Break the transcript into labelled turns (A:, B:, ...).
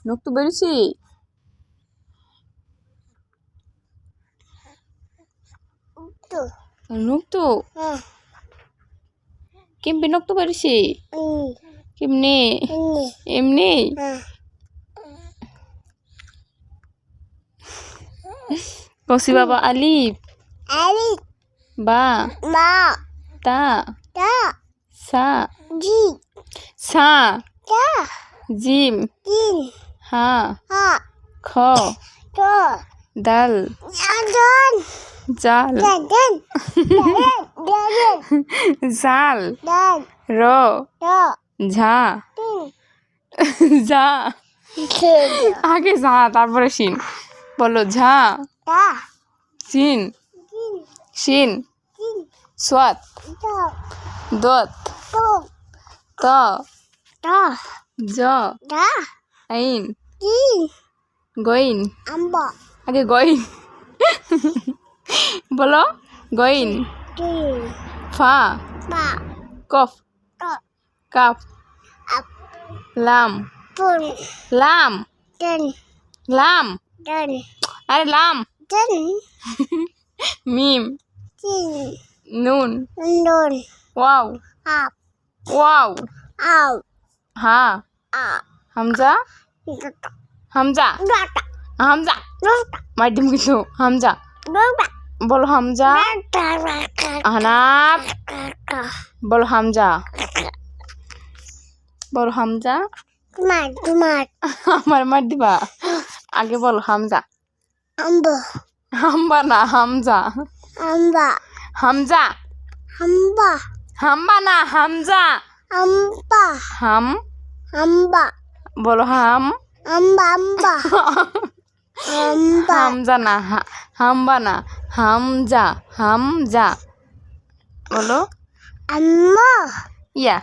A: নখ তো বেরিয়েছি। নখ তো কেমনি নখ তো বেরিয়েছি কেমনি এমনি কসি বাবা আলিফ বা তা সা সা জিম হা খ দাল জাল জাল র ঝা যা আগে যা তারপরে শিন বলো ঝা সিন শিন সোয়াত দত ত জ আইন গইন আগে গইন বলো গইন ফা কফ কাফ লাম লাম লাম আরে লাম মিম নুন ওয়াও ওয়াও হা হামজা হামজা হামজা মাধ্যম কিছু হামজা বলো হামজা আহনাব বলো হামজা বলো হামজা আমার মার দিবা আগে বলো হামজা হাম্বা না হামজা হামজা হাম্বা না হামজা হাম বলো হাম হামজা না হাম্বা না হামজা হামজা বলো ইয়া